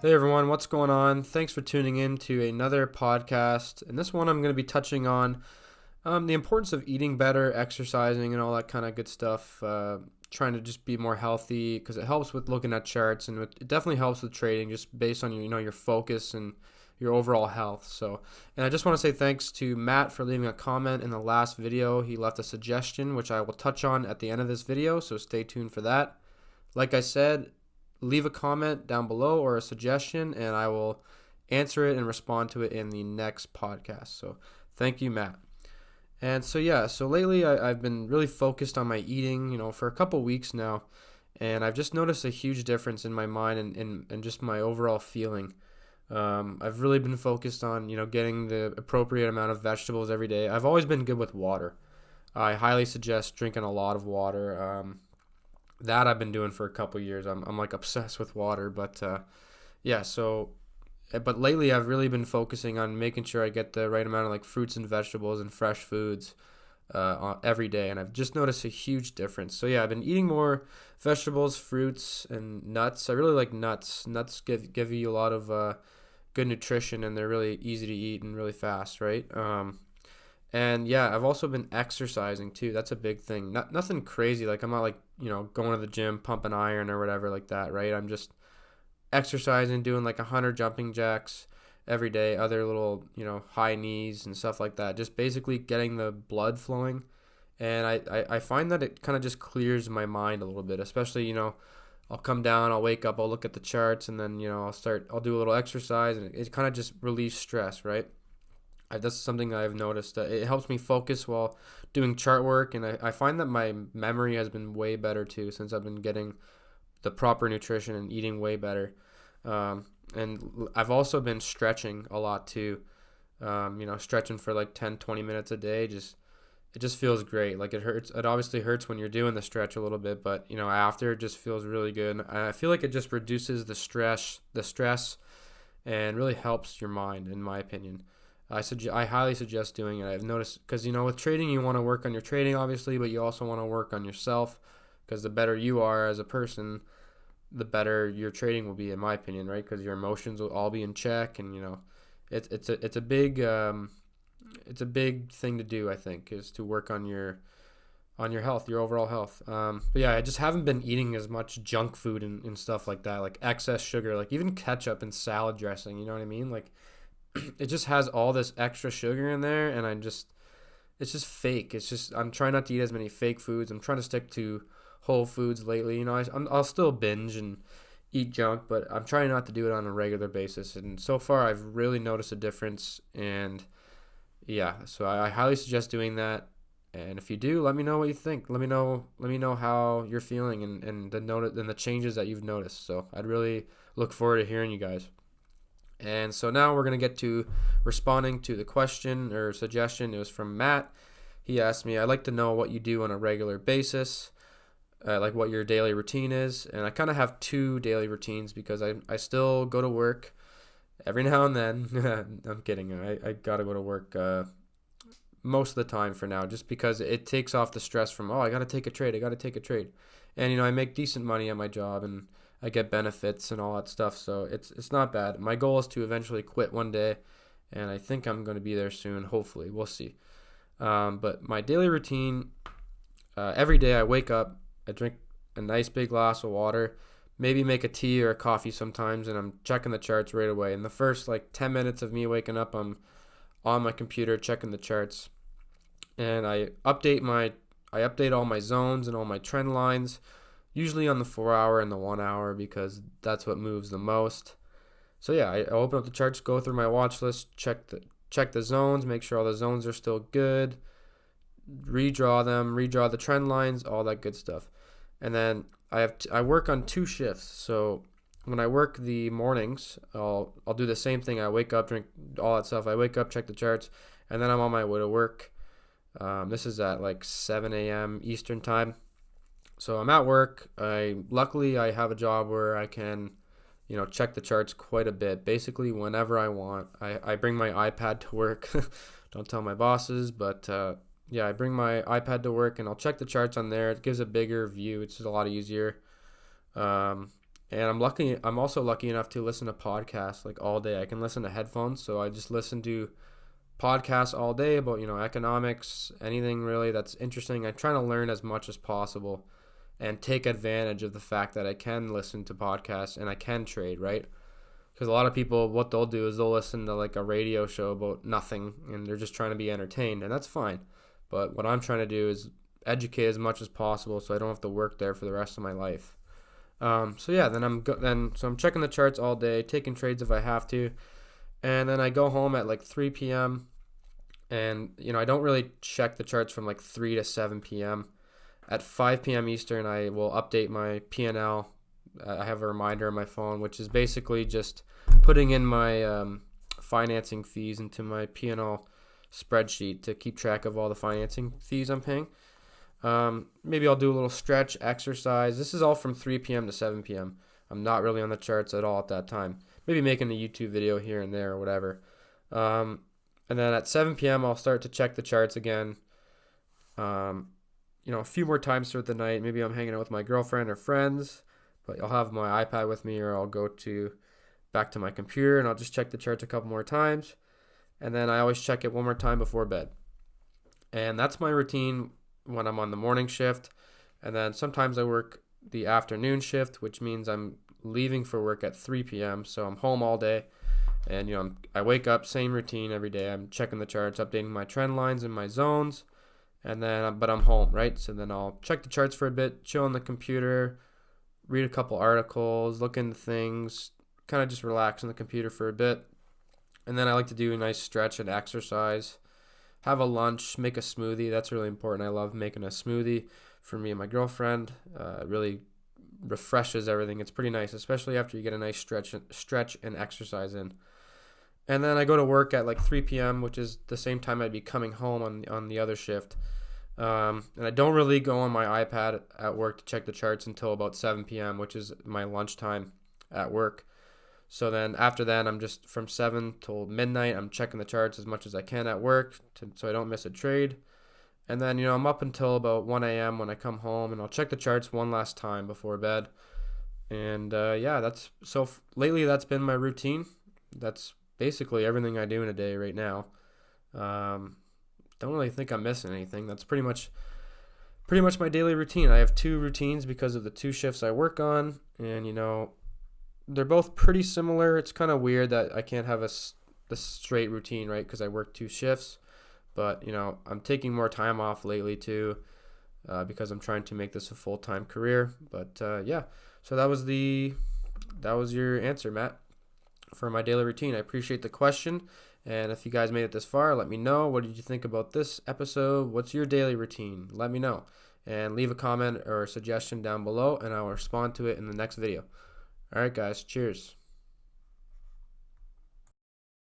Hey everyone, what's going on? Thanks for tuning in to another podcast. In this one, I'm going to be touching on the importance of eating better, exercising, and all that kind of good stuff. Trying to just be more healthy because it helps with looking at charts, and it definitely helps with trading just based on your focus and your overall health. And I just want to say thanks to Matt for leaving a comment in the last video. He left a suggestion which I will touch on at the end of this video, so stay tuned for that. Like I said, leave a comment down below or a suggestion, and I will answer it and respond to it in the next podcast. So thank you, Matt. And so lately I've been really focused on my eating, for a couple weeks now, and I've just noticed a huge difference in my mind and just my overall feeling. I've really been focused on, getting the appropriate amount of vegetables every day. I've always been good with water. I highly suggest drinking a lot of water. That I've been doing for a couple years. I'm like obsessed with water, but lately I've really been focusing on making sure I get the right amount of like fruits and vegetables and fresh foods every day, and I've just noticed a huge difference. So yeah, I've been eating more vegetables, fruits, and nuts. I really like nuts. Nuts give you a lot of good nutrition, and they're really easy to eat and really fast, right? And yeah, I've also been exercising too. That's a big thing. Nothing crazy. Like I'm not like, going to the gym, pumping iron or whatever like that, right? I'm just exercising, doing like 100 jumping jacks every day, other little, high knees and stuff like that. Just basically getting the blood flowing. And I find that it kind of just clears my mind a little bit, especially, I'll come down, I'll wake up, I'll look at the charts, and then, I'll do a little exercise, and it kind of just relieves stress, right? That's something that I've noticed. It helps me focus while doing chart work, and I find that my memory has been way better too since I've been getting the proper nutrition and eating way better. And I've also been stretching a lot too. Stretching for like 10, 20 minutes a day. It just feels great. Like it hurts. It obviously hurts when you're doing the stretch a little bit, but after it just feels really good. And I feel like it just reduces the stress, and really helps your mind, in my opinion. I highly suggest doing it. I've noticed because with trading you want to work on your trading obviously, but you also want to work on yourself because the better you are as a person, the better your trading will be, in my opinion, right? Because your emotions will all be in check, and it's a big thing to do. I think is to work on your health, your overall health. But yeah, I just haven't been eating as much junk food and stuff like that, like excess sugar, like even ketchup and salad dressing. You know what I mean? Like it just has all this extra sugar in there, and it's just fake. I'm trying not to eat as many fake foods. I'm trying to stick to whole foods lately. I'll still binge and eat junk, but I'm trying not to do it on a regular basis. And so far, I've really noticed a difference. And yeah, so I highly suggest doing that. And if you do, let me know what you think. Let me know how you're feeling and the changes that you've noticed. So I'd really look forward to hearing you guys. And so now we're going to get to responding to the question or suggestion. It was from Matt. He asked me, I'd like to know what you do on a regular basis, like what your daily routine is. And I kind of have two daily routines because I still go to work every now and then. I'm kidding. I got to go to work most of the time for now just because it takes off the stress from, I got to take a trade. And, I make decent money at my job, and I get benefits and all that stuff, so it's not bad. My goal is to eventually quit one day, and I think I'm going to be there soon. Hopefully, we'll see. But my daily routine, every day I wake up, I drink a nice big glass of water, maybe make a tea or a coffee sometimes, and I'm checking the charts right away. In the first like 10 minutes of me waking up, I'm on my computer checking the charts, and I update all my zones and all my trend lines, usually on the 4 hour and the 1 hour because that's what moves the most. So yeah, I open up the charts, go through my watch list, check the zones, make sure all the zones are still good, redraw the trend lines, all that good stuff. And then I work on two shifts. So when I work the mornings, I'll do the same thing. I wake up, drink all that stuff. I wake up, check the charts, and then I'm on my way to work. This is at like 7 a.m. Eastern time. So I'm at work. Luckily I have a job where I can, check the charts quite a bit. Basically whenever I want. I bring my iPad to work. Don't tell my bosses, but yeah, I bring my iPad to work and I'll check the charts on there. It gives a bigger view. It's just a lot easier. And I'm also lucky enough to listen to podcasts like all day. I can listen to headphones, so I just listen to podcasts all day about, economics, anything really that's interesting. I'm trying to learn as much as possible and take advantage of the fact that I can listen to podcasts and I can trade, right? Because a lot of people, what they'll do is they'll listen to like a radio show about nothing and they're just trying to be entertained, and that's fine. But what I'm trying to do is educate as much as possible so I don't have to work there for the rest of my life. So yeah, so I'm checking the charts all day, taking trades if I have to, and then I go home at like 3 p.m. and I don't really check the charts from like 3 to 7 p.m. At 5 p.m. Eastern, I will update my P&L. I have a reminder on my phone, which is basically just putting in my financing fees into my P&L spreadsheet to keep track of all the financing fees I'm paying. Maybe I'll do a little stretch exercise. This is all from 3 p.m. to 7 p.m. I'm not really on the charts at all at that time. Maybe making a YouTube video here and there or whatever. And then at 7 p.m. I'll start to check the charts again. A few more times throughout the night. Maybe I'm hanging out with my girlfriend or friends, but I'll have my iPad with me, or I'll go back to my computer and I'll just check the charts a couple more times. And then I always check it one more time before bed. And that's my routine when I'm on the morning shift. And then sometimes I work the afternoon shift, which means I'm leaving for work at 3 p.m. So I'm home all day. And, I wake up, same routine every day. I'm checking the charts, updating my trend lines and my zones. But I'm home, right? So then I'll check the charts for a bit, chill on the computer, read a couple articles, look into things, kind of just relax on the computer for a bit. And then I like to do a nice stretch and exercise, have a lunch, make a smoothie. That's really important. I love making a smoothie for me and my girlfriend. It really refreshes everything. It's pretty nice, especially after you get a nice stretch and exercise in. And then I go to work at like 3 p.m., which is the same time I'd be coming home on the other shift. And I don't really go on my iPad at work to check the charts until about 7 p.m., which is my lunchtime at work. So then after that, I'm just from 7 till midnight, I'm checking the charts as much as I can at work so I don't miss a trade. And then, I'm up until about 1 a.m. when I come home, and I'll check the charts one last time before bed. And lately that's been my routine. That's basically everything I do in a day right now. Don't really think I'm missing anything. That's pretty much my daily routine. I have 2 routines because of the 2 shifts I work on, and they're both pretty similar. It's kind of weird that I can't have the straight routine, right? Because I work 2 shifts, but I'm taking more time off lately too, because I'm trying to make this a full-time career. But yeah, so that was your answer, Matt, for my daily routine. I appreciate the question, and if you guys made it this far, let me know. What did you think about this episode? What's your daily routine? Let me know, and leave a comment or a suggestion down below, and I'll respond to it in the next video. All right, guys, cheers.